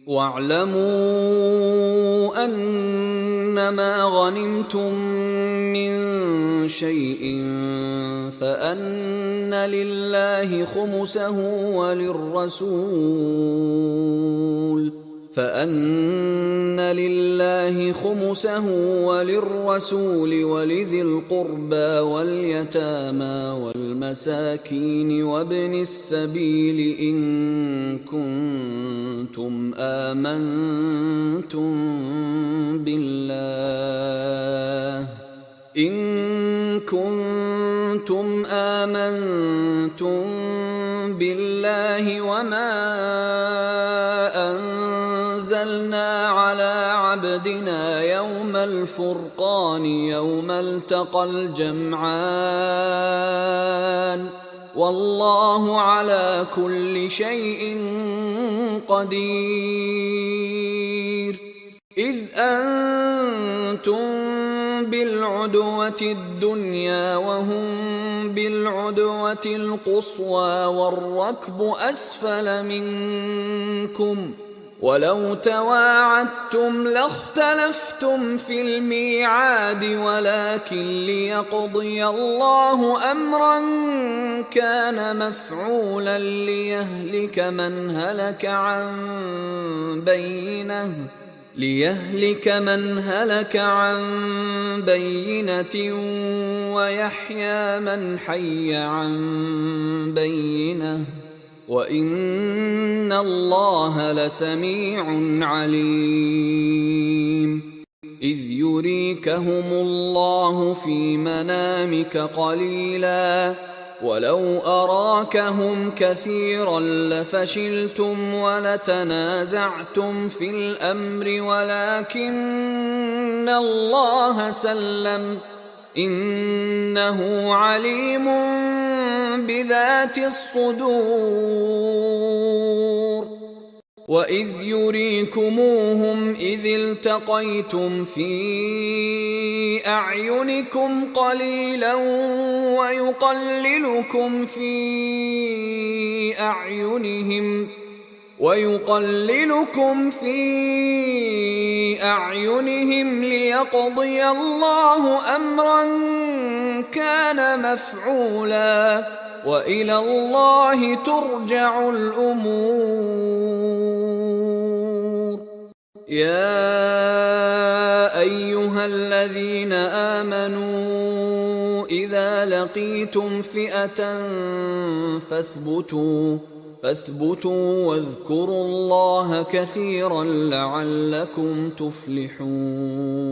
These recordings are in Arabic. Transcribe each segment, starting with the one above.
واعلموا أنما غنمتم من شيء فأن لله خمسه وللرسول ولذي القربى واليتامى والمساكين وابن السبيل إن كنتم آمنتم بالله وما أنزلنا على عبدنا يوم الفرقان يوم التقى الجمعان والله على كل شيء قدير. إذ أنتم بالعدوة الدنيا وهم بالعدوة القصوى والركب أسفل منكم ولو تواعدتم لاختلفتم في الميعاد ولكن ليقضي الله أمرا كان مفعولا ليهلك من هلك عن بينة ويحيى من حي عن بينة وإن الله لسميع عليم. إذ يريكهم الله في منامك قليلا ولو أراكهم كثيرا لفشلتم ولتنازعتم في الأمر ولكن الله سلم إنه عليم بذات الصدور. وإذ يريكموهم إذ التقيتم في أعينكم قليلا ويقللكم في أعينهم ليقضي الله أمرا كان مفعولا وإلى الله ترجع الأمور. يا أيها الذين آمنوا إذا لقيتم فئة فاثبتوا واذكروا الله كثيرا لعلكم تفلحون.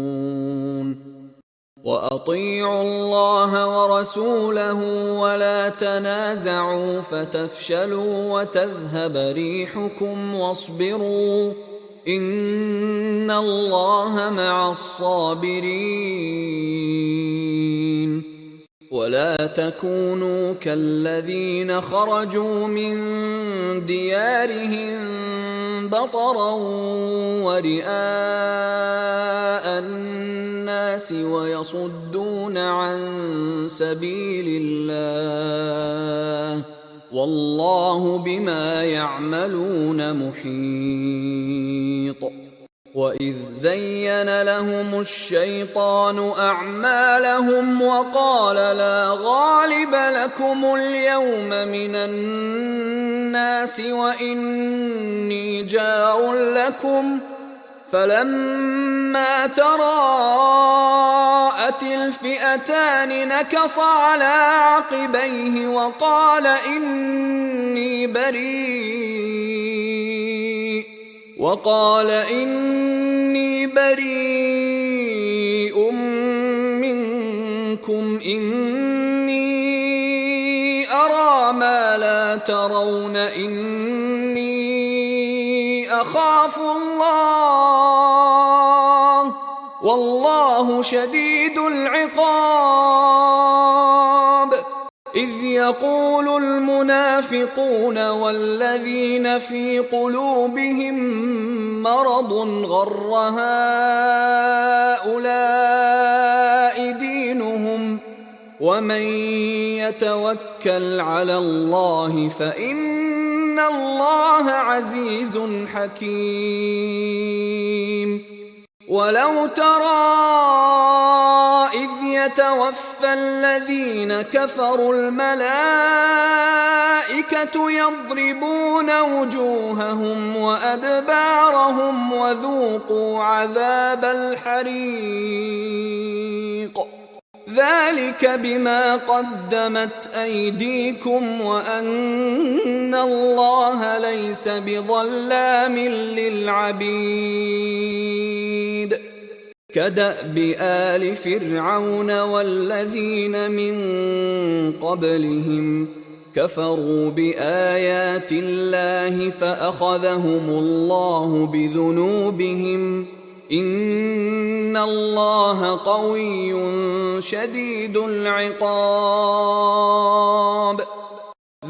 وأطيعوا الله ورسوله ولا تنازعوا فتفشلوا وتذهب ريحكم واصبروا إن الله مع الصابرين. ولا تكونوا كالذين خرجوا من ديارهم بطرا ورئاء الناس ويصدون عن سبيل الله والله بما يعملون محيط. وإذ زين لهم الشيطان أعمالهم وقال لا غالب لكم اليوم من الناس وإني جار لكم فلما تراءت الفئتان نكص على عقبيه وقال إني بريء منكم إني أرى ما لا ترون إني أخاف الله والله شديد العقاب. إذ يقول المنافقون والذين في قلوبهم مرض غر هؤلاء دينهم ومن يتوكل على الله فإن الله عزيز حكيم. ولو ترى إذ يتوفى الذين كفروا الملائكة يضربون وجوههم وأدبارهم وذوقوا عذاب الحريق ذلك بما قدمت أيديكم وأن الله ليس بظلام للعبيد. كدأب آل فرعون والذين من قبلهم كفروا بآيات الله فأخذهم الله بذنوبهم إن الله قوي شديد العقاب.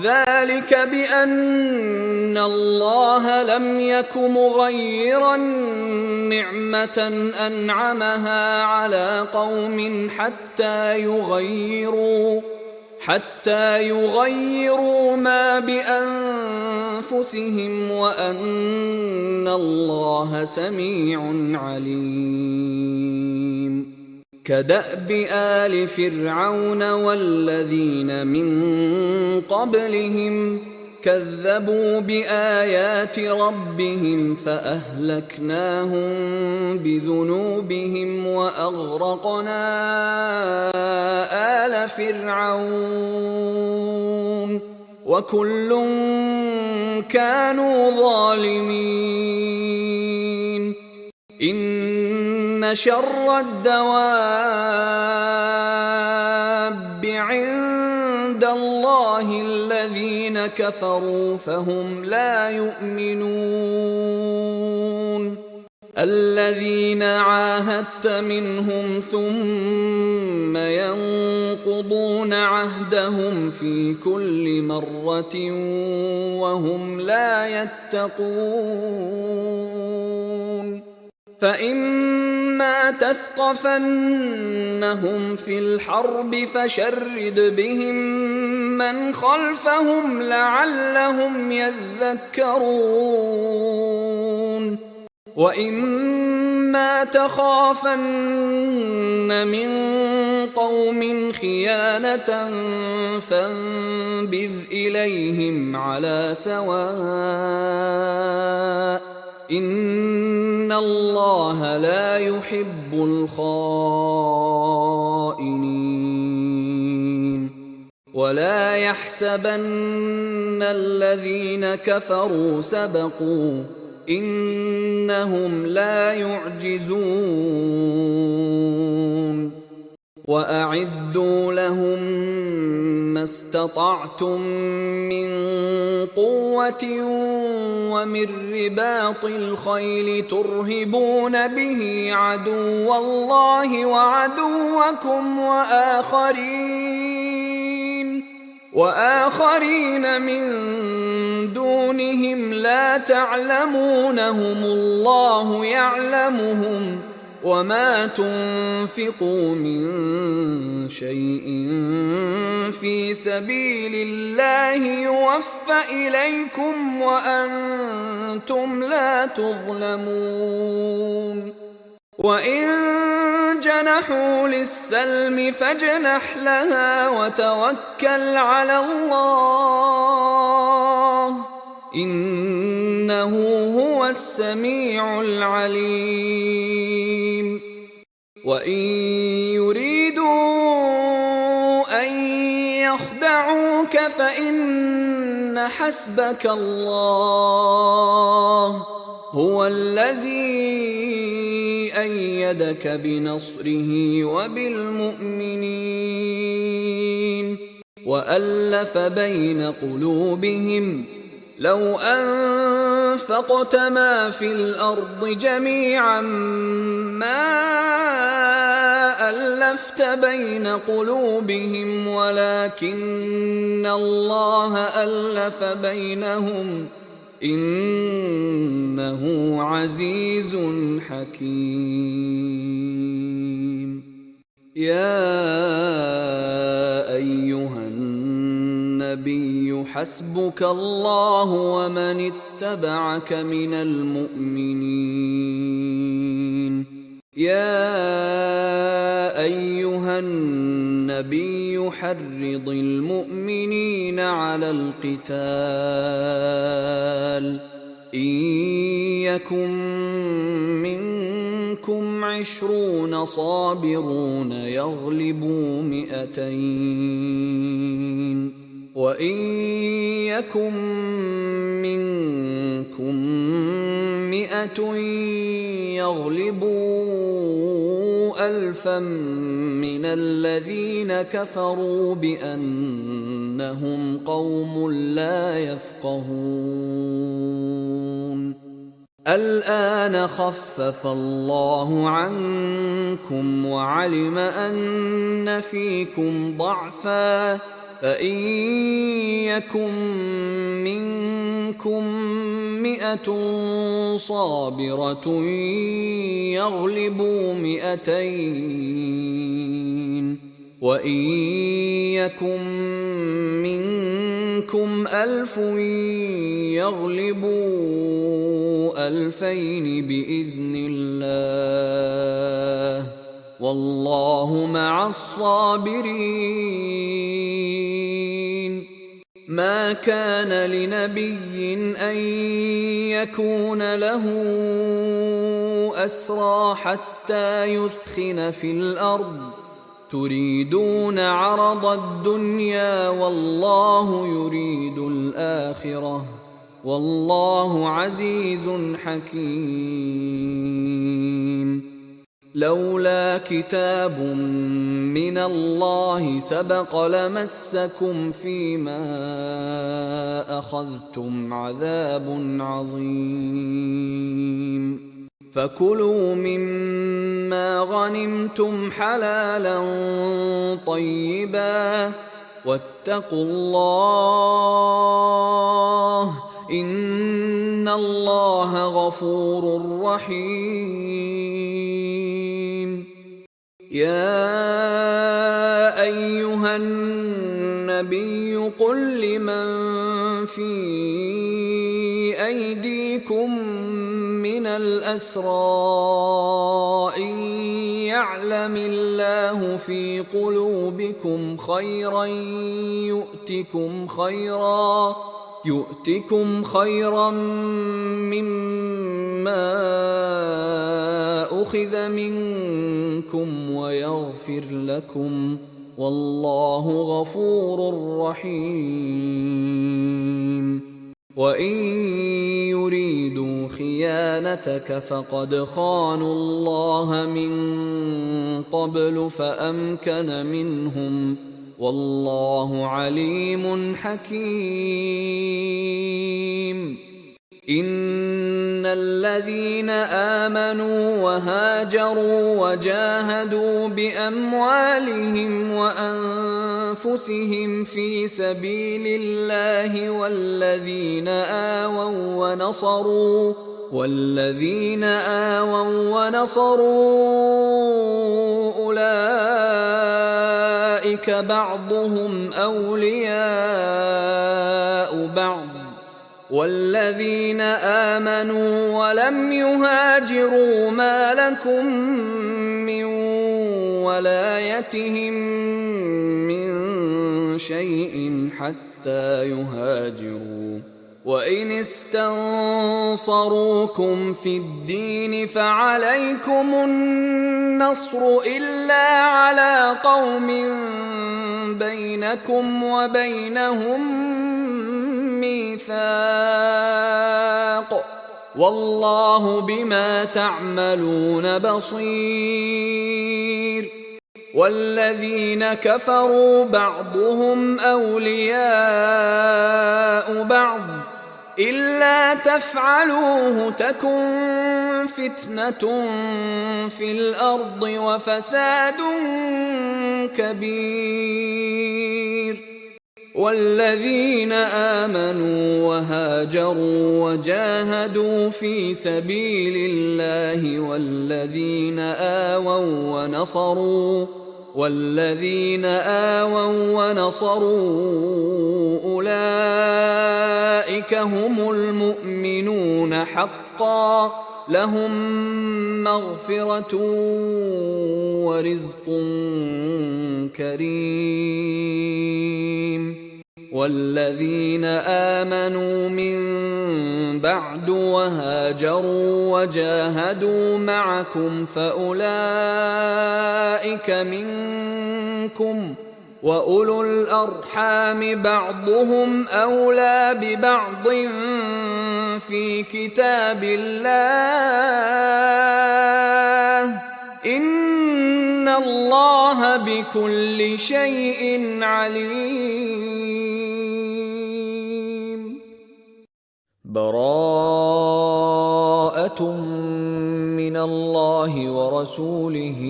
ذلك بأن الله لم يك مغيرا نعمة أنعمها على قوم حتى يغيروا ما بأنفسهم وأن الله سميع عليم. كدأب آل فرعون والذين من قبلهم كذبوا بآيات ربهم فأهلكناهم بذنوبهم وأغرقنا آل فرعون وكل كانوا ظالمين. إن شر الدواب عند الله الذين كفروا فهم لا يؤمنون. الذين عاهدت منهم ثم ينقضون عهدهم في كل مرة وهم لا يتقون. فإما تثقفنهم في الحرب فشرد بهم من خلفهم لعلهم يذكرون. وإما تخافن من قوم خيانة فانبذ إليهم على سواء إن الله لا يحب الخائنين. ولا يحسبن الذين كفروا سبقوا إنهم لا يعجزون. وأعدوا لهم ما استطعتم من قوة ومن رباط الخيل ترهبون به عدو الله وعدوكم وآخرين من دونهم لا تعلمونهم الله يعلمهم وما تنفقوا من شيء في سبيل الله يوفى إليكم وأنتم لا تظلمون. وإن جنحوا للسلم فاجنح لها وتوكل على الله إنه هو السميع العليم. وإن يريدوا أن يخدعوك فإن حسبك الله هو الذي أيدك بنصره وبالمؤمنين وألف بين قلوبهم لو أنفقت ما في الأرض جميعا ما ألفت بين قلوبهم ولكن الله ألف بينهم إنه عزيز حكيم. يا أيها النبي حسبك الله ومن اتبعك من المؤمنين. يا أيها النبي حرض المؤمنين على القتال إن يكن منكم 20 صابرون يغلبوا 200 وإن يكن منكم 100 يغلبوا 1000 من الذين كفروا بأنهم قوم لا يفقهون. الآن خفف الله عنكم وعلم أن فيكم ضعفا فإن يكن منكم 100 صابرة يغلبوا 200 وإن يكن منكم 1000 يغلبوا 2000 بإذن الله والله مع الصابرين. ما كان لنبي أن يكون له أسرى حتى يثخن في الأرض تريدون عرض الدنيا والله يريد الآخرة والله عزيز حكيم. لولا كتاب من الله سبق لمسكم فيما أخذتم عذاب عظيم. فكلوا مما غنمتم حلالا طيبا واتقوا الله إن الله غفور رحيم. يا أيها النبي قل لمن في أيديكم من الأسرى إن يعلم الله في قلوبكم خيرا يؤتكم خيرا مما أخذ منكم ويغفر لكم والله غفور رحيم. وإن يريدوا خيانتك فقد خانوا الله من قبل فأمكن منهم والله عليم حكيم. إن الذين آمنوا وهاجروا وجاهدوا بأموالهم وأنفسهم في سبيل الله والذين آووا ونصروا أولئك بعضهم أولياء بعض والذين آمنوا ولم يهاجروا ما لكم من ولايتهم من شيء حتى يهاجروا وإن استنصروكم في الدين فعليكم النصر إلا على قوم بينكم وبينهم ميثاق والله بما تعملون بصير. والذين كفروا بعضهم أولياء بعض إلا تفعلوه تكن فتنة في الأرض وفساد كبير. والذين آمنوا وهاجروا وجاهدوا في سبيل الله والذين آووا والذين آووا ونصروا أولئك هم المؤمنون حقا لهم مغفرة ورزق كريم والذين آمنوا من بعد وهاجروا وجاهدوا معكم فأولئك منكم وأولو الأرحام بعضهم أولى ببعض في كتاب الله إن الله بكل شيء عليم. براءة من الله ورسوله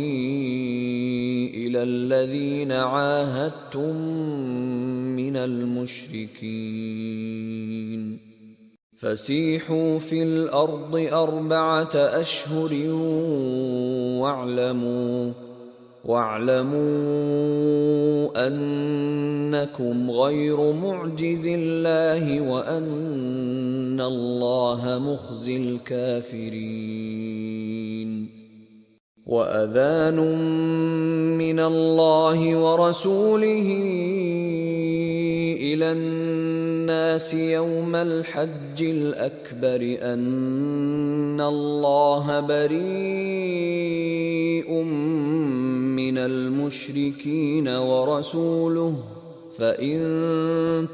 إلى الذين عاهدتم من المشركين فسيحوا في الأرض 4 أشهر واعلموا أنكم غير معجز الله وأن الله مخزي الكافرين. وأذان من الله ورسوله إلى الناس يوم الحج الأكبر أن الله بريء من المشركين ورسوله فإن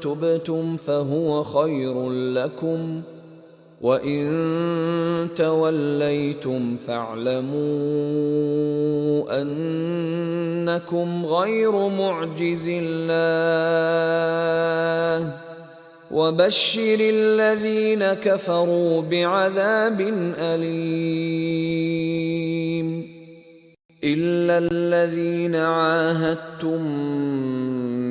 تبتم فهو خير لكم وإن توليتم فاعلموا أنكم غير معجز الله وبشر الذين كفروا بعذاب أليم. إلا الذين عاهدتم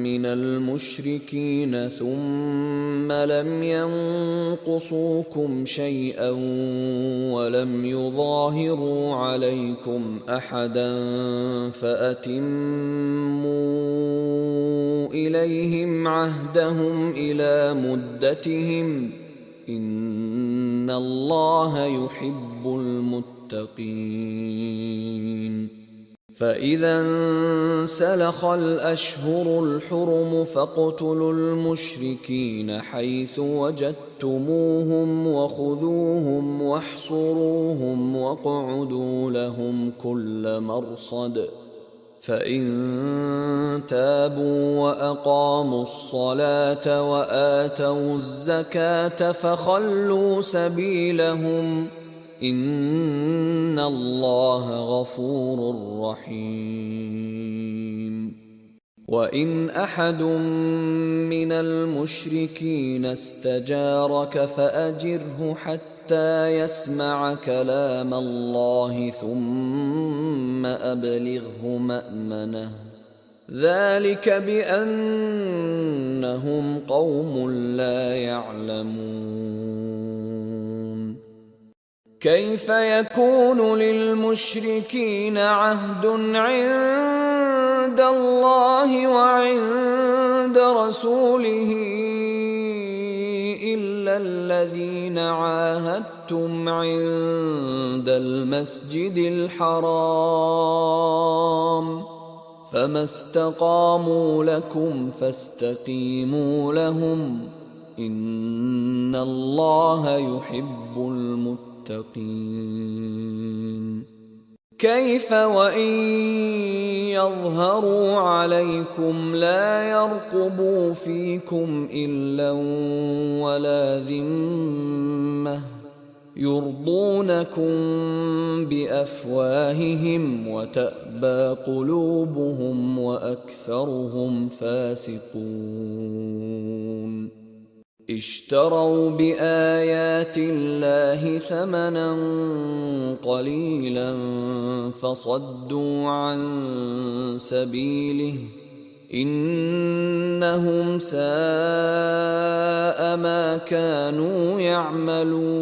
من المشركين ثم لم ينقصوكم شيئا ولم يظاهروا عليكم أحدا فأتموا إليهم عهدهم إلى مدتهم إن الله يحب المتقين. فإذا انسلخ الأشهر الحرم فاقتلوا المشركين حيث وجدتموهم وخذوهم واحصروهم واقعدوا لهم كل مرصد فإن تابوا وأقاموا الصلاة وآتوا الزكاة فخلوا سبيلهم إن الله غفور رحيم. وإن أحد من المشركين استجارك فأجره حتى يسمع كلام الله ثم أبلغه مأمنه ذلك بأنهم قوم لا يعلمون. كيف يكون للمشركين عهد عند الله وعند رسوله إلا الذين عاهدتم عند المسجد الحرام فما استقاموا لكم فاستقيموا لهم إن الله يحب المتقين. كيف وإن يظهروا عليكم لا يرقبوا فيكم إلا ولا ذمة يرضونكم بأفواههم وتأبى قلوبهم وأكثرهم فاسقون. اشتروا بآيات الله ثمنا قليلا فصدوا عن سبيله إنهم ساء ما كانوا يعملون.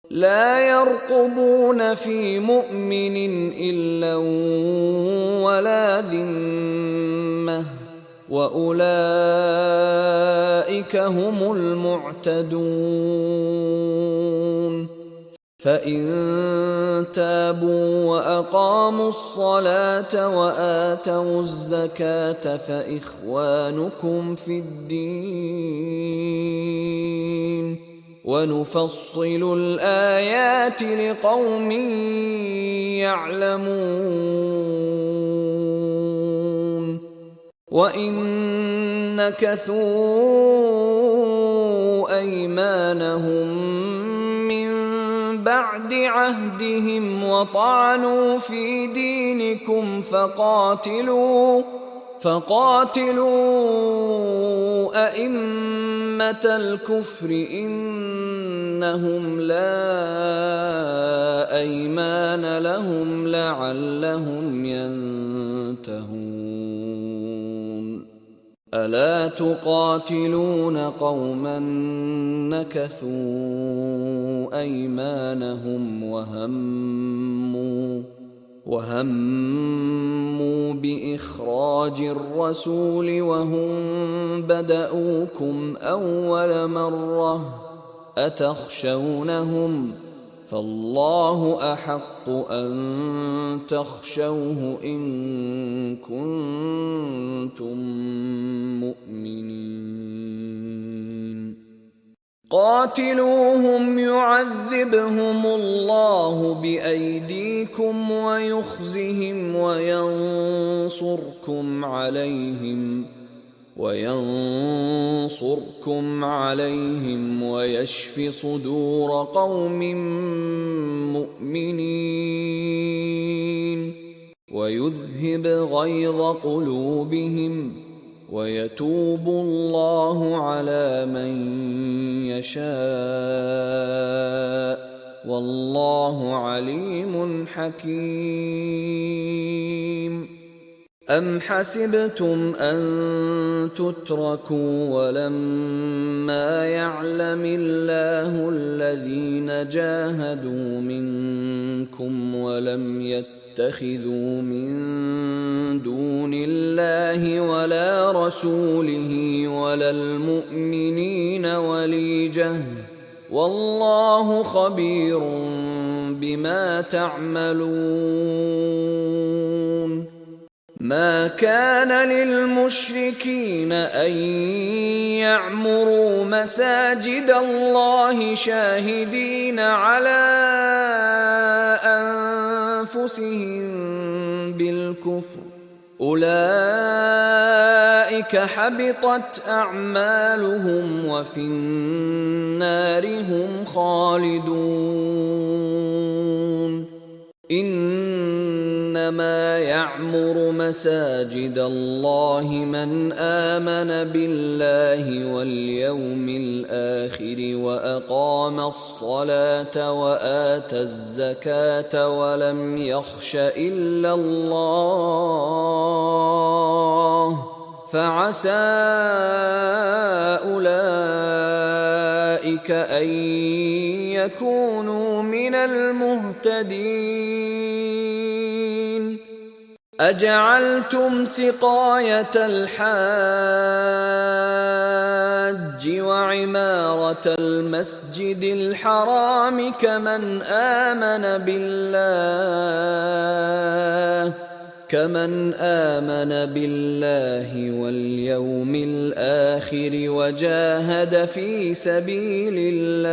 لا يرقبون في مؤمن إلا ولا ذمة وأولئك هم المعتدون فإن تابوا وأقاموا الصلاة وآتوا الزكاة فإخوانكم في الدين ونفصل الآيات لقوم يعلمون وإن نكثوا أيمانهم من بعد عهدهم وطعنوا في دينكم فقاتلوا أئمة الكفر إنهم لا أيمان لهم لعلهم ينتهون ألا تقاتلون قوما نكثوا أيمانهم وهموا بإخراج الرسول وهم بدؤوكم أول مرة أتخشونهم فالله أحق أن تخشوه إن كنتم مؤمنين قاتلوهم يعذبهم الله بأيديكم ويخزهم وينصركم عليهم ويشف صدور قوم مؤمنين ويذهب غيظ قلوبهم ويتوب الله على من يشاء والله عليم حكيم أم حسبتم أن تتركوا ولما يعلم الله الذين جاهدوا منكم ولم يتخذوا من دون الله ولا رسوله ولا المؤمنين وليجة والله خبير بما تعملون ما كان للمشركين أن يعمروا مساجد الله شاهدين على أنفسهم بالكفر أولئك حبطت أعمالهم وفي النار هم خالدون إنما يعمر مساجد الله من آمن بالله واليوم الآخر وأقام الصلاة وآتى الزكاة ولم يخش إلا الله فعسى أولئك أن يكونوا من المهتدين أجعلتم سقاية الحاج وعمارة المسجد الحرام كمن آمن بالله واليوم الآخر وجاهد في سبيل الله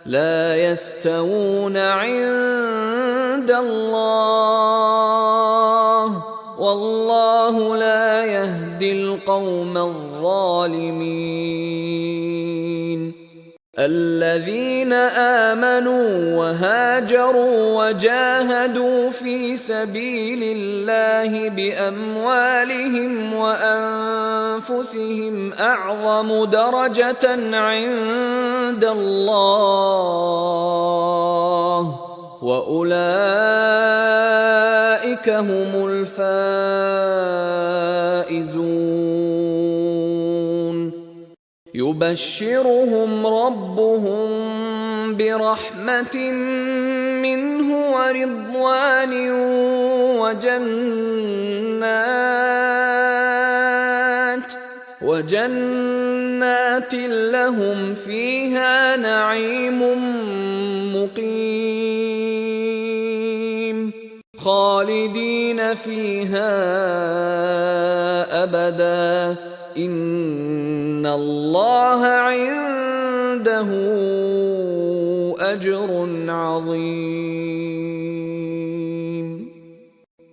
لا يستوون عند الله والله لا يهدي القوم الظالمين الذين آمنوا وهاجروا وجاهدوا في سبيل الله بأموالهم وأنفسهم أعظم درجة عند الله وأولئك هم الفائزون يبشرهم ربهم برحمة منه ورضوان وجنات لهم فيها نعيم مقيم خالدين فيها أبدا إن الله عنده أجر عظيم.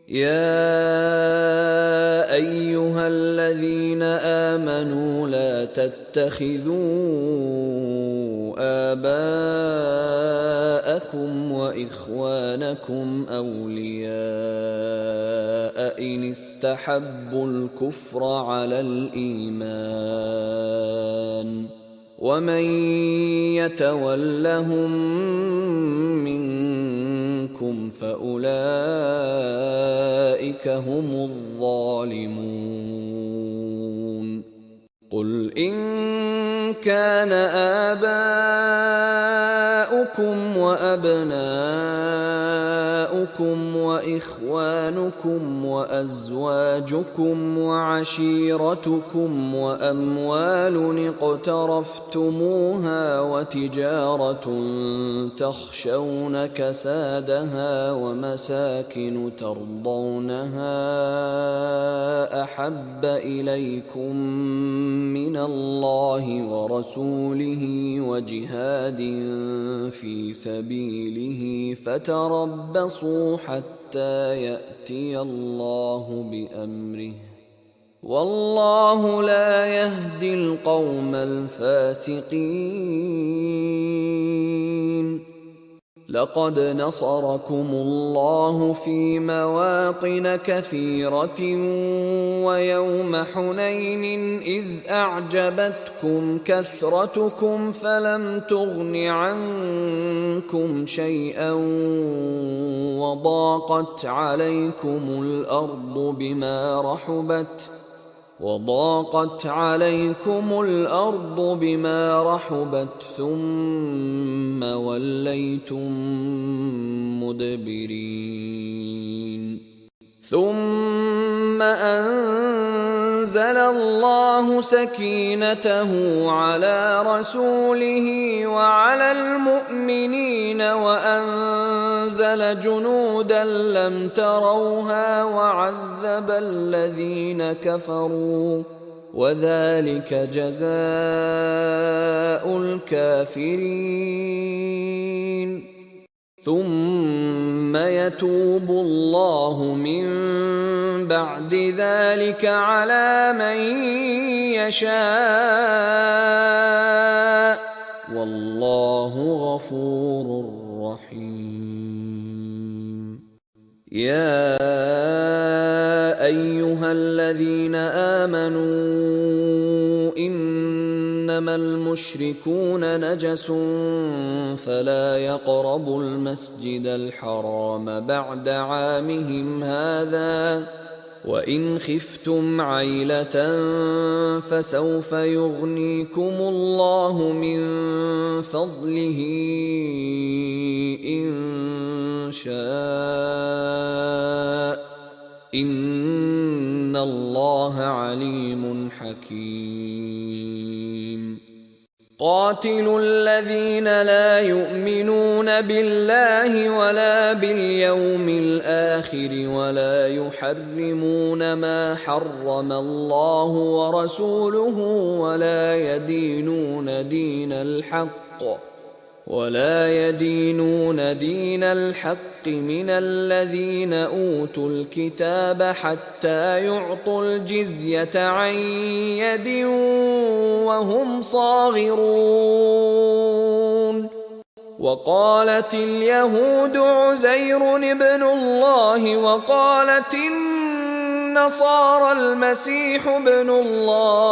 يا أيها الذين آمنوا لا تتخذوا آباءكم وإخوانكم أولياء إن استحبوا الكفر على الإيمان ومن يتولهم منكم فأولئك هم الظالمون. قل إن كان آباؤكم وأبناؤكم وإخوانكم وأزواجكم وعشيرتكم وأموال اقترفتموها وتجارة تخشون كسادها ومساكن ترضونها أحب إليكم من الله ورسوله وجهاد في سبيله فتربصوا حتى يأتي الله بأمره والله لا يهدي القوم الفاسقين. لقد نصركم الله في مواطن كثيرة ويوم حنين إذ أعجبتكم كثرتكم فلم تغن عنكم شيئا وضاقت عليكم الأرض بما رحبت ثم وليتم مدبرين. ثم أنزل الله سكينته على رسوله وعلى المؤمنين وأنزل جنودا لم تروها وعذب الذين كفروا وذلك جزاء الكافرين. ثم يتوب الله من بعد ذلك على من يشاء والله غفور رحيم. يا أيها الذين آمنوا إنما المشركون نجس فلا يقربوا المسجد الحرام بعد عامهم هذا وإن خفتم عيلة فسوف يغنيكم الله من فضله إن شاء إن الله عليم حكيم. قاتلوا الذين لا يؤمنون بالله ولا باليوم الآخر ولا يحرمون ما حرم الله ورسوله ولا يدينون دين الحق من الذين أوتوا الكتاب حتى يعطوا الجزية عن يد وهم صاغرون. وقالت اليهود عزير ابن الله وقالت النصارى المسيح ابن الله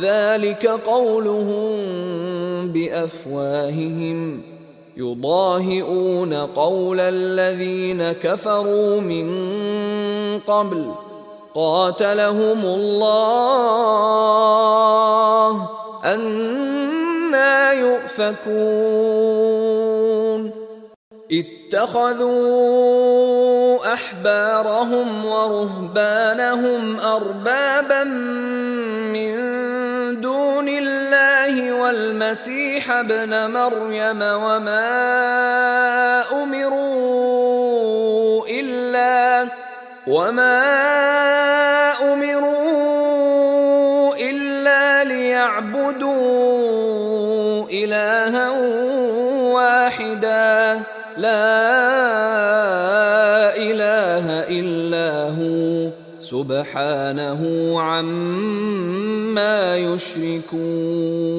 ذلك قولهم بأفواههم يضاهئون قول الذين كفروا من قبل قاتلهم الله أنى يؤفكون اتخذوا أحبارهم ورهبانهم أربابا من دون الله والمسيح ابن مريم وما أمروا إلا ليعبدوا إلها واحدا لا إله إلا هو سبحانه عما يشركون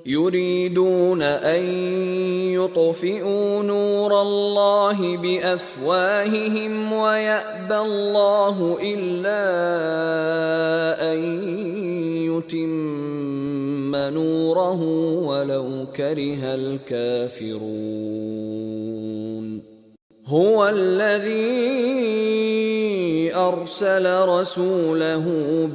يريدون أن يطفئوا نور الله بأفواههم ويأبى الله إلا أن يتم نوره ولو كره الكافرون هو الذي أرسل رسوله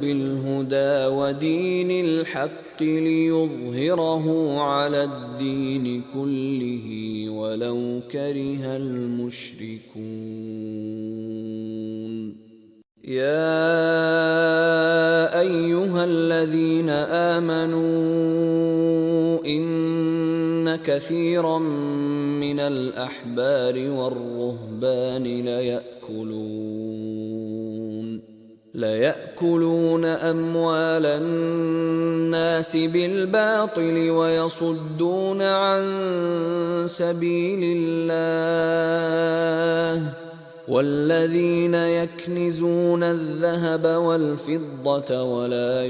بالهدى ودين الحق ليظهره على الدين كله ولو كره المشركون يا أيها الذين آمنوا إن كثيرا من الأحبار والرهبان ليأكلون أموال الناس بالباطل ويصدون عن سبيل الله والذين يكنزون الذهب والفضة ولا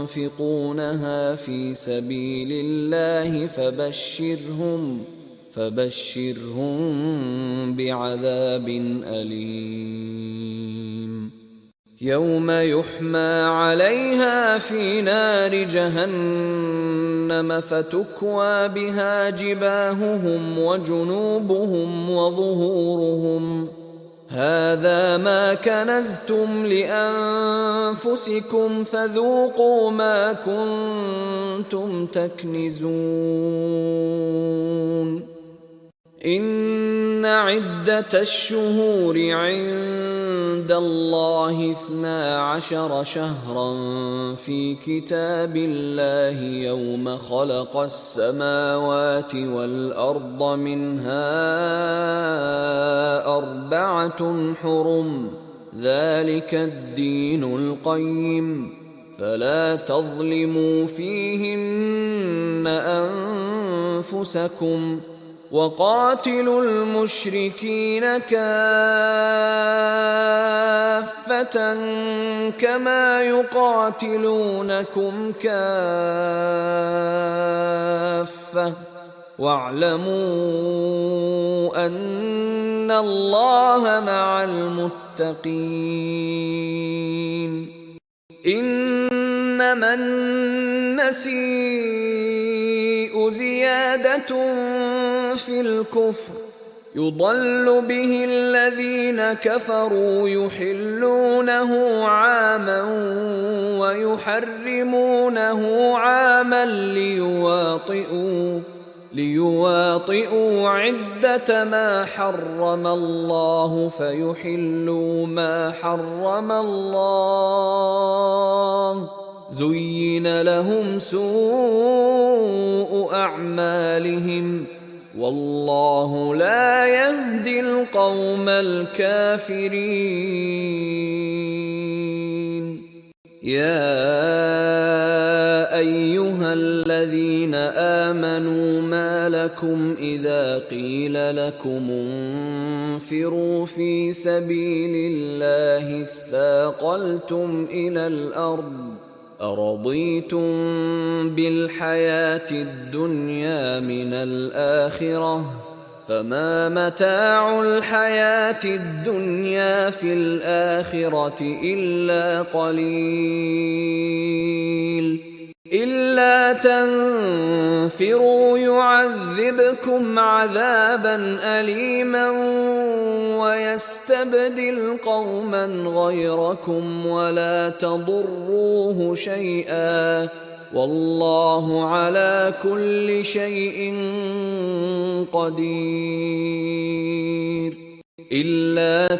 ينفقونها في سبيل الله فبشرهم بعذاب أليم يوم يحمى عليها في نار جهنم فتكوى بها جباههم وجنوبهم وظهورهم هذا ما كنزتم لأنفسكم فذوقوا ما كنتم تكنزون إن عدة الشهور عند الله 12 شهرا في كتاب الله يوم خلق السماوات والأرض منها 4 حرم ذلك الدين القيم فلا تظلموا فيهن أنفسكم وقاتلوا المشركين كافة كما يقاتلونكم كافة واعلموا أن الله مع المتقين إنما النسيء زيادة في الكفر يضل به الذين كفروا يحلونه عاما ويحرمونه عاما ليواطئوا عدة ما حرم الله فيحلوا ما حرم الله زين لهم سوء أعمالهم والله لا يهدي القوم الكافرين يا أيها الذين آمنوا ما لكم إذا قيل لكم انفروا في سبيل الله اثاقلتم إلى الأرض أرضيتم بالحياة الدنيا من الآخرة فما متاع الحياة الدنيا في الآخرة إلا قليل إلا تنفروا يعذبكم عذابا أليما ويستبدل قوما غيركم ولا تضروه شيئا والله على كل شيء قدير. إلا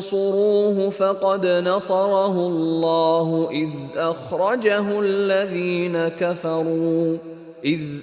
تنصروه فقد نصره الله إذ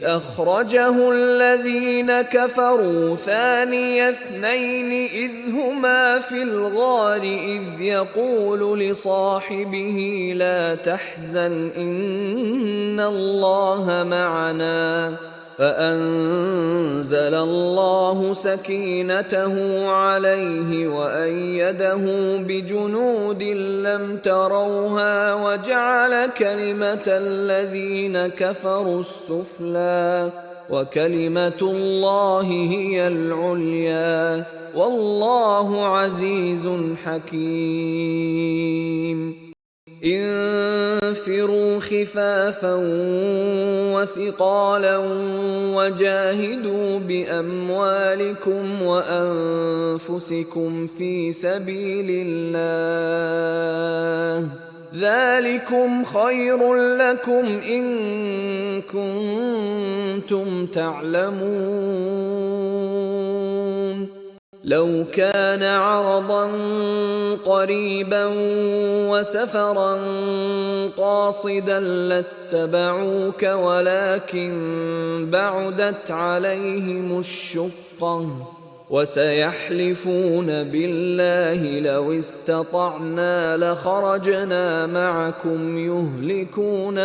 أخرجه الذين كفروا ثاني اثنين إذ هما في الغار إذ يقول لصاحبه لا تحزن إن الله معنا فأنزل الله سكينته عليه وأيده بجنود لم تروها وجعل كلمة الذين كفروا السفلى وكلمة الله هي العليا والله عزيز حكيم. انفروا خفافا وثقالا وجاهدوا بأموالكم وأنفسكم في سبيل الله ذلكم خير لكم إن كنتم تعلمون. لو كان عرضا قريبا وسفرا قاصدا لاتبعوك ولكن بعدت عليهم الشقة وسيحلفون بالله لو استطعنا لخرجنا معكم يهلكون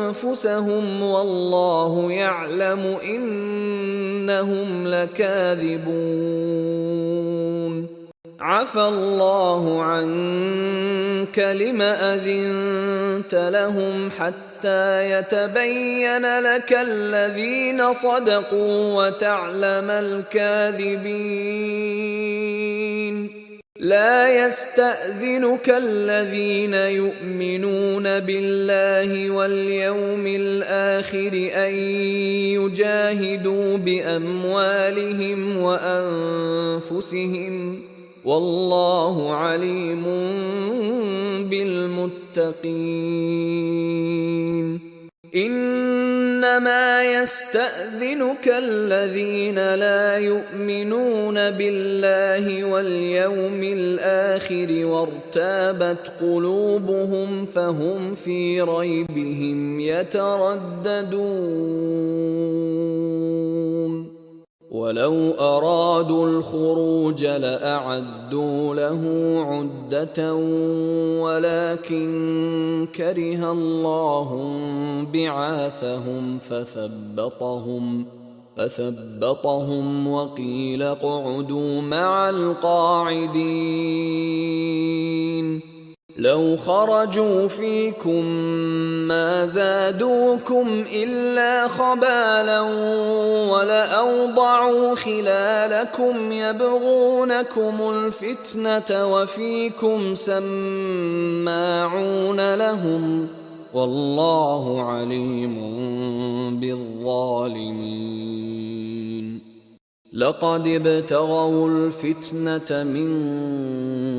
أنفسهم والله يعلم إنهم لكاذبون. عفى الله عنك لم أذنت لهم حتى يتبين لك الذين صدقوا وتعلم الكاذبين. لا يستأذنك الذين يؤمنون بالله واليوم الآخر أن يجاهدوا بأموالهم وأنفسهم والله عليم بالمتقين. إنما يستأذنك الذين لا يؤمنون بالله واليوم الآخر وارتابت قلوبهم فهم في ريبهم يترددون. ولو أرادوا الخروج لأعدوا له عدة ولكن كره الله بعاثهم فثبطهم وقيل اقعدوا مع القاعدين. لو خرجوا فيكم ما زادوكم إلا خبالا ولأوضعوا خلالكم يبغونكم الفتنة وفيكم سماعون لهم والله عليم بالظالمين. لقد ابتغوا الفتنة من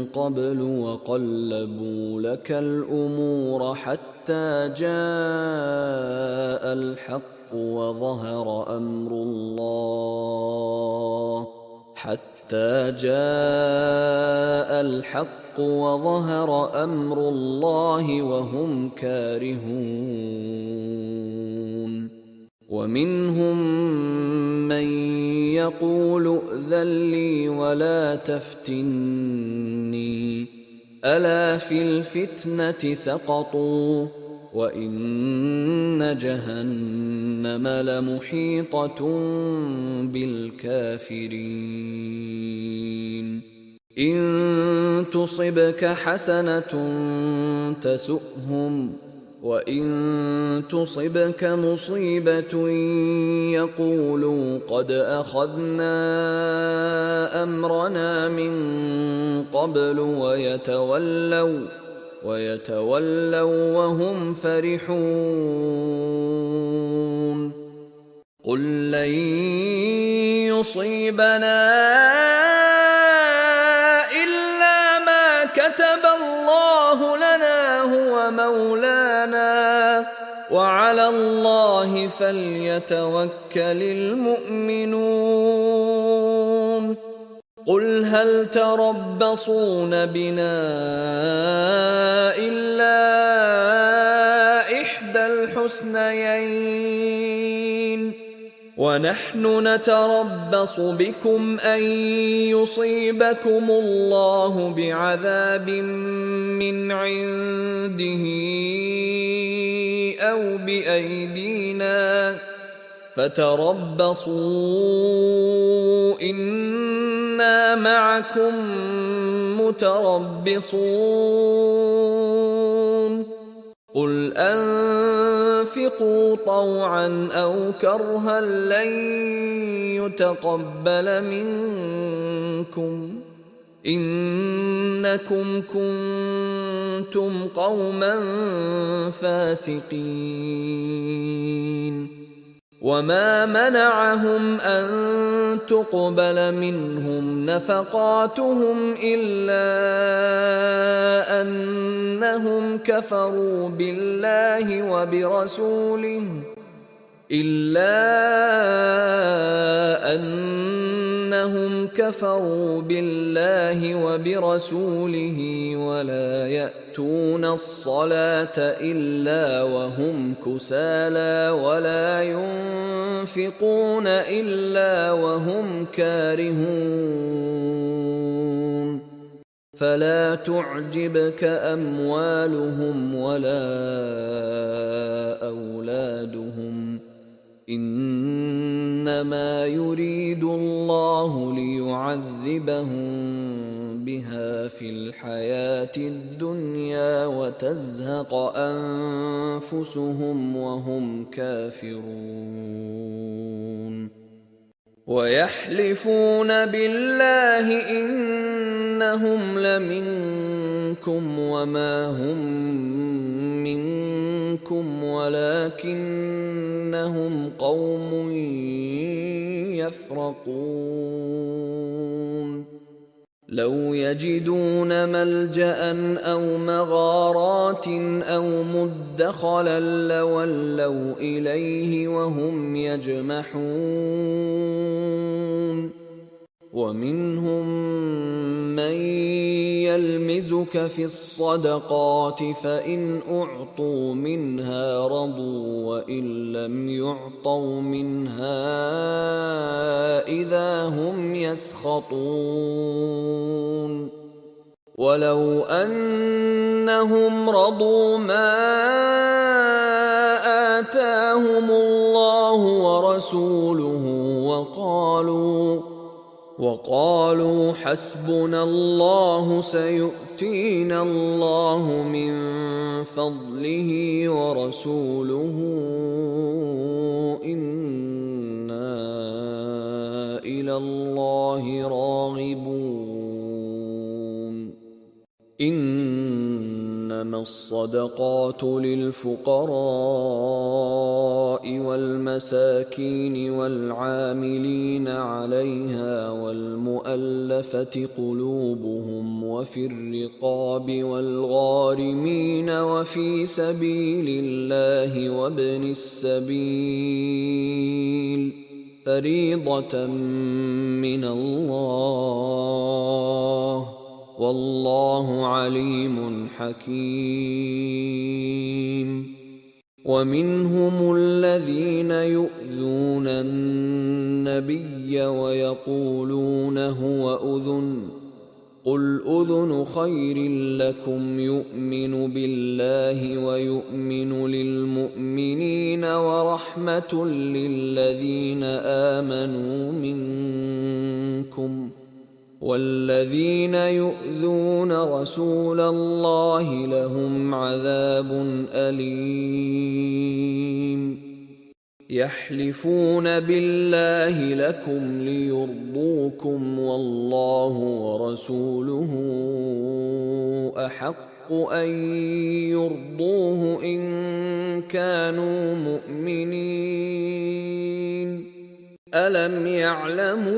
قبل وقلبوا لك الأمور حتى جاء الحق وظهر أمر الله وهم كارهون. ومنهم من يقول ائذن لي ولا تفتني ألا في الفتنة سقطوا وإن جهنم لمحيطة بالكافرين. إن تصبك حسنة تسؤهم وإن تصبك مصيبة يقولوا قد أخذنا أمرنا من قبل ويتولوا وهم فرحون. قل لن يصيبنا إلا ما كتب الله لنا هو مولانا وعلى الله فليتوكل المؤمنون قل هل تربصون بنا إلا إحدى الحسنيين ونحن نتربص بكم أن يصيبكم الله بعذاب من عنده أو بأيدينا فتربصوا إنا معكم متربصون قل أنفقوا طوعا أو كرها لن يتقبل منكم إنكم كنتم قوما فاسقين وما منعهم أن تقبل منهم نفقاتهم إلا أنهم كفروا بالله وبرسوله ولا يأتون الصلاة إلا وهم كسالى ولا ينفقون إلا وهم كارهون فلا تعجبك أموالهم ولا أولادهم إنما يريد الله ليعذبهم بها في الحياة الدنيا وتزهق أنفسهم وهم كافرون ويحلفون بالله إنهم لمنكم وما هم منكم ولكنهم قوم يفرقون لو يجدون ملجأ أو مغارات أو مدخلا لولوا إليه وهم يجمحون ومنهم من يلمزك في الصدقات فإن أعطوا منها رضوا وإن لم يعطوا منها إذا هم يسخطون ولو أنهم رضوا ما آتاهم الله ورسوله وقالوا حسبنا الله سيؤتينا الله من فضله ورسوله إنا إلى الله راغبون إنما الصدقات للفقراء والمساكين والعاملين عليها والمؤلفة قلوبهم وفي الرقاب والغارمين وفي سبيل الله وابن السبيل فريضة من الله والله عليم حكيم ومنهم الذين يؤذون النبي ويقولون هو أذن قل أذن خير لكم يؤمن بالله ويؤمن للمؤمنين ورحمة للذين آمنوا منكم والذين يؤذون رسول الله لهم عذاب أليم يحلفون بالله لكم ليرضوكم والله ورسوله أحق أن يرضوه إن كانوا مؤمنين ألم يعلموا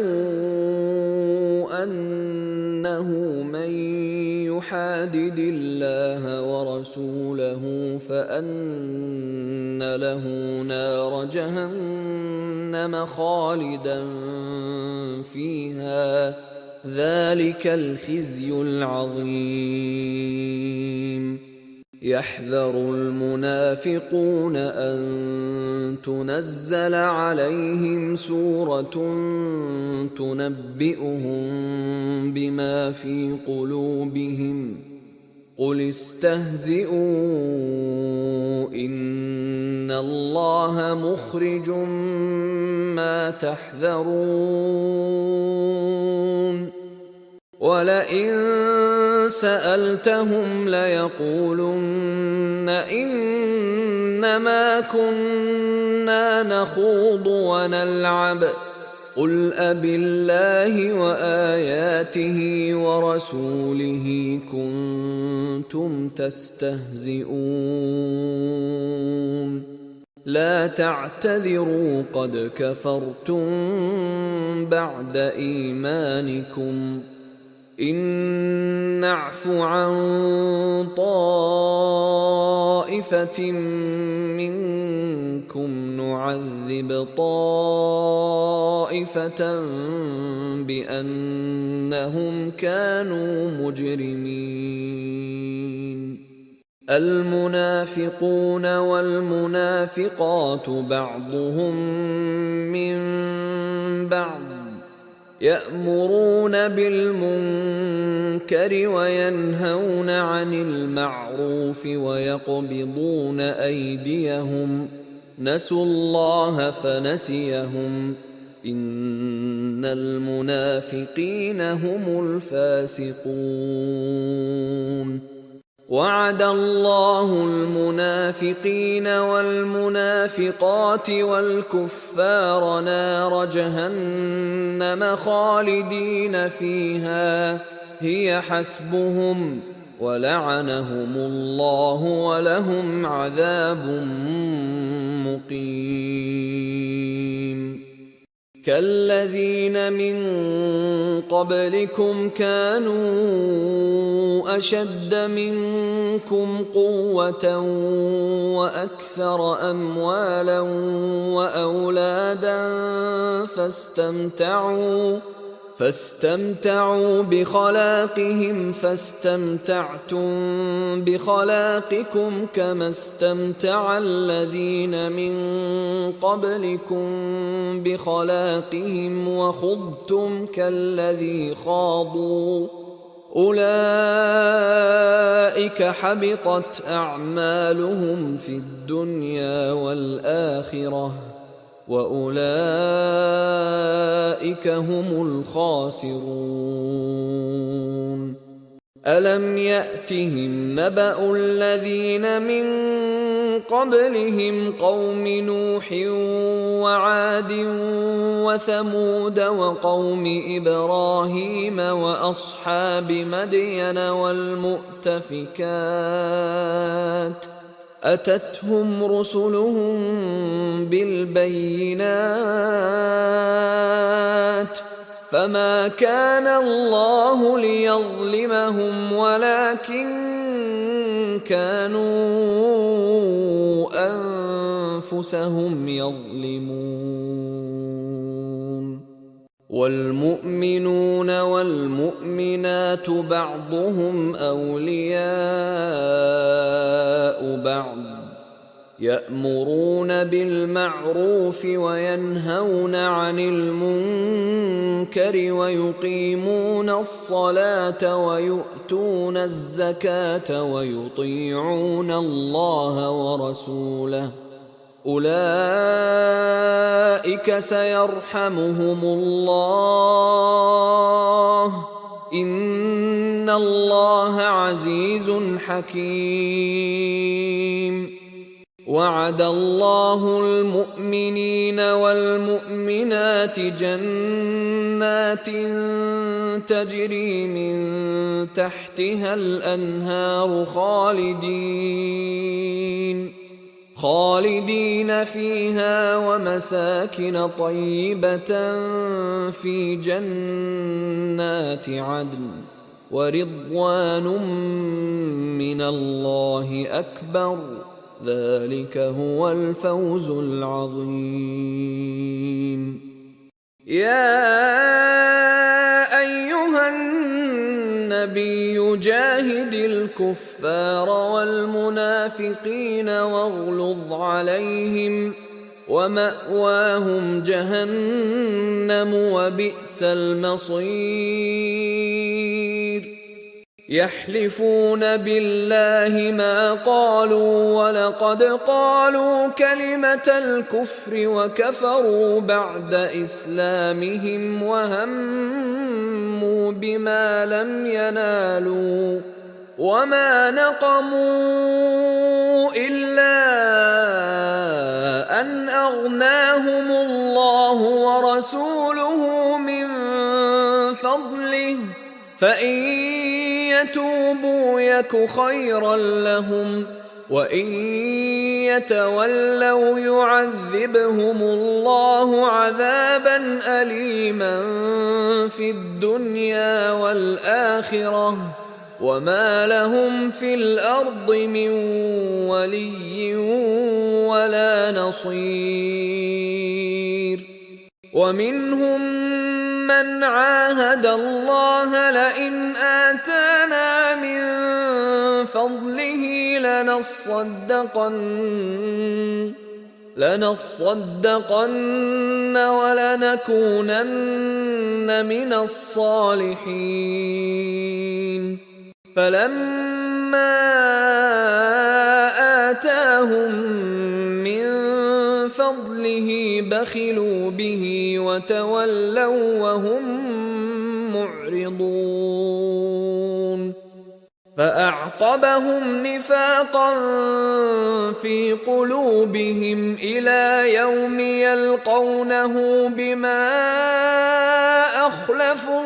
أنه من يحادد الله ورسوله فأن له نار جهنم خالدا فيها ذلك الخزي العظيم يحذر المنافقون أن تنزل عليهم سورة تنبئهم بما في قلوبهم قل استهزئوا إن الله مخرج ما تحذرون ولئن سألتهم ليقولن إنما كنا نخوض ونلعب قل أبالله وآياته ورسوله كنتم تستهزئون لا تعتذروا قد كفرتم بعد إيمانكم إن نعف عن طائفة منكم نعذب طائفة بأنهم كانوا مجرمين المنافقون والمنافقات بعضهم من بعض يأمرون بالمنكر وينهون عن المعروف ويقبضون أيديهم نسوا الله فنسيهم إن المنافقين هم الفاسقون وعد الله المنافقين والمنافقات والكفار نار جهنم خالدين فيها هي حسبهم ولعنهم الله ولهم عذاب مقيم كالذين من قبلكم كانوا أشد منكم قوة وأكثر أموالا وأولادا فاستمتعوا بخلاقهم فاستمتعتم بخلاقكم كما استمتع الذين من قبلكم بخلاقهم وخضتم كالذي خاضوا أولئك حبطت أعمالهم في الدنيا والآخرة وأولئك هم الخاسرون ألم يأتهم نبأ الذين من قبلهم قوم نوح وعاد وثمود وقوم إبراهيم وأصحاب مدين والمؤتفكات أتتهم رسلهم بالبينات فما كان الله ليظلمهم ولكن كانوا أنفسهم يظلمون والمؤمنون والمؤمنات بعضهم أولياء بعض يأمرون بالمعروف وينهون عن المنكر ويقيمون الصلاة ويؤتون الزكاة ويطيعون الله ورسوله أولئك سيرحمهم الله إن الله عزيز حكيم وعد الله المؤمنين والمؤمنات جنات تجري من تحتها الأنهار خالدين فيها ومساكن طيبة في جنات عدن ورضوان من الله أكبر ذلك هو الفوز العظيم. يا أيها النبي جاهد الكفار والمنافقين واغلظ عليهم ومأواهم جهنم وبئس المصير. يحلفون بالله ما قالوا ولقد قالوا كلمة الكفر وكفروا بعد إسلامهم وهموا بما لم ينالوا وما نقموا إلا أن أغناهم الله ورسوله من فضله فإن يتوبوا يك خيرا لهم وإن يتولوا يعذبهم الله عذابا أليما في الدنيا والآخرة وما لهم في الأرض من ولي ولا نصير. ومنهم من عاهد الله لئن آتانا من فضله لنصدقن ولنكونن من الصالحين. فلما آتاهم من فضله بخلوا به وتولوا وهم معرضون. فأعقبهم نفاقا في قلوبهم إلى يوم يلقونه بما أخلفوا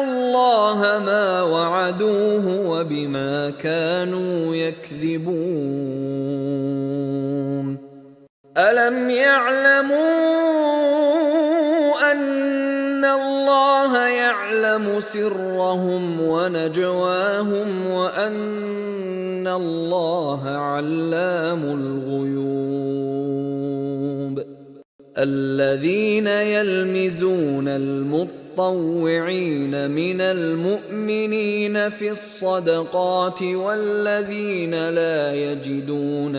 الله ما وعدوه وبما كانوا يكذبون. ألم يعلموا أن الله يعلم سرهم ونجواهم وأن الله علام الغيوب. الذين يلمزون المطوعين من المؤمنين في الصدقات والذين لا يجدون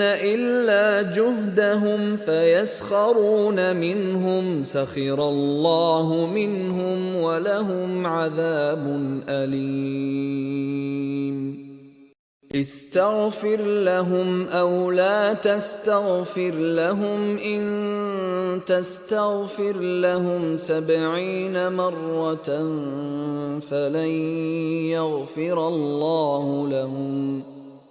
إلا جهدهم فيسخرون منهم سخر الله منهم ولهم عذاب أليم. استغفر لهم أو لا تستغفر لهم إن تستغفر لهم 70 مرة فلن يغفر الله لهم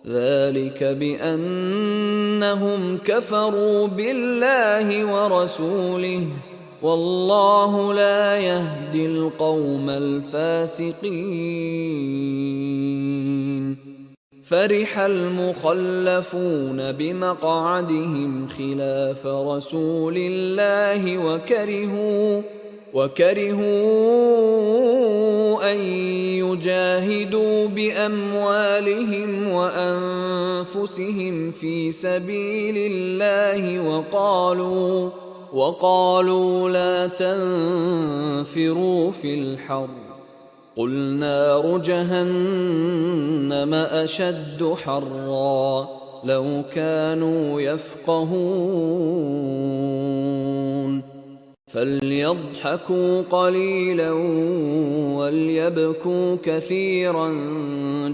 ذلك بأنهم كفروا بالله ورسوله والله لا يهدي القوم الفاسقين. فرح المخلفون بمقعدهم خلاف رسول الله وكرهوا أن يجاهدوا بأموالهم وأنفسهم في سبيل الله وقالوا لا تنفروا في الحر قل نار جهنم أشد حرا لو كانوا يفقهون. فليضحكوا قليلا وليبكوا كثيرا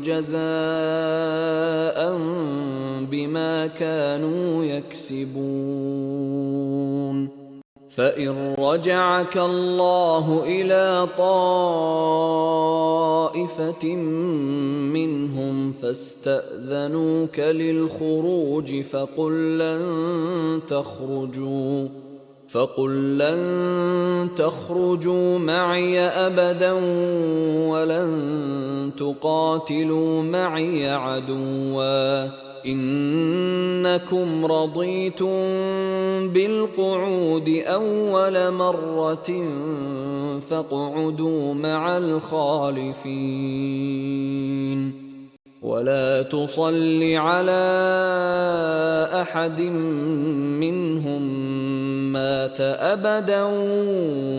جزاء بما كانوا يكسبون. فإن رجعك الله إلى طائفة منهم فاستأذنوك للخروج فقل لن تخرجوا معي أبدا ولن تقاتلوا معي عدوا إنكم رضيتم بالقعود أول مرة فاقعدوا مع الخالفين ولا تصل على أحد منهم مات أبدا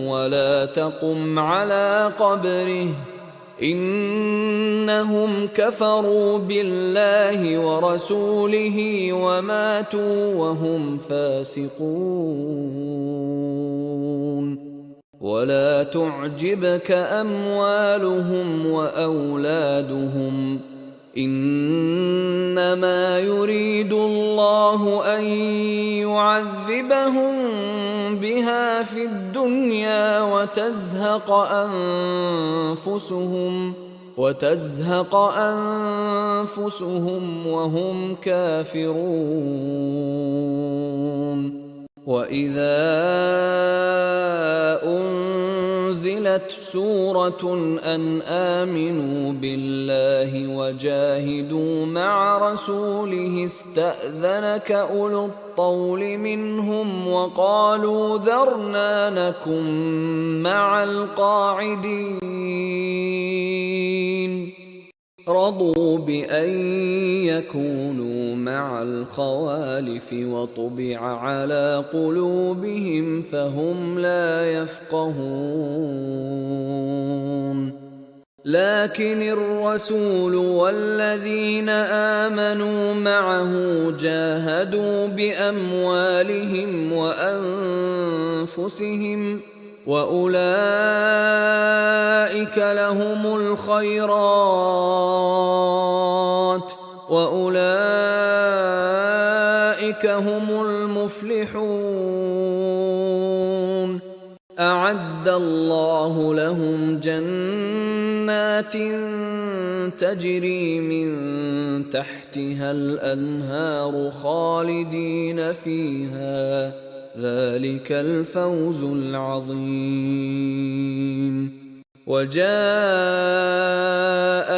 ولا تقم على قبره إنهم كفروا بالله ورسوله وماتوا وهم فاسقون ولا تعجبك أموالهم وأولادهم إنما يريد الله أن يعذبهم بها في الدنيا وتزهق أنفسهم وهم كافرون وإذا أنزلت سورة أن آمنوا بالله وجاهدوا مع رسوله استأذنك أولو الطول منهم وقالوا ذرنا نكن مع القاعدين رضوا بأن يكونوا مع الخوالف وطبع على قلوبهم فهم لا يفقهون لكن الرسول والذين آمنوا معه جاهدوا بأموالهم وأنفسهم وأولئك لهم الخيرات وأولئك هم المفلحون أعد الله لهم جنات تجري من تحتها الأنهار خالدين فيها ذلك الفوز العظيم وجاء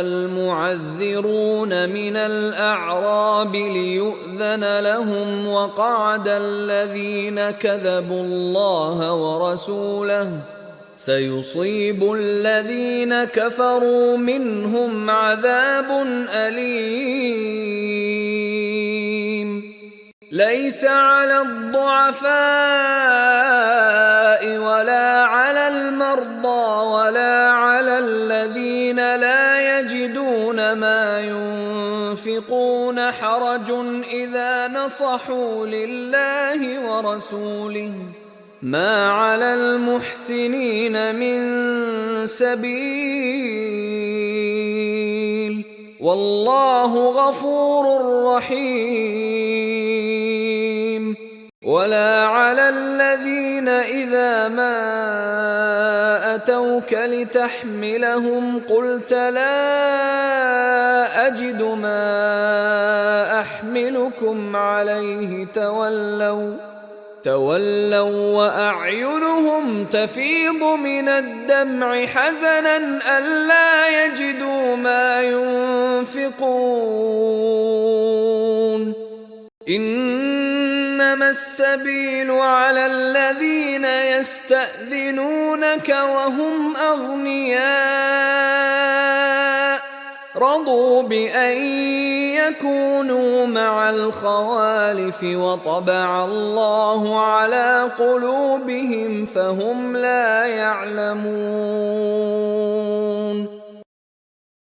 المعذرون من الأعراب ليؤذن لهم وقعد الذين كذبوا الله ورسوله سيصيب الذين كفروا منهم عذاب أليم ليس على الضعفاء ولا على المرضى ولا على الذين لا يجدون ما ينفقون حرج إذا نصحوا لله ورسوله ما على المحسنين من سبيل والله غفور رحيم ولا على الذين إذا ما أتوك لتحملهم قلت لا أجد ما أحملكم عليه تولوا وأعينهم تفيض من الدمع حزنا ألا يجدوا ما ينفقون إنما السبيل على الذين يستأذنونك وهم أغنياء رضوا بأن يكونوا مع الخوالف وطبع الله على قلوبهم فهم لا يعلمون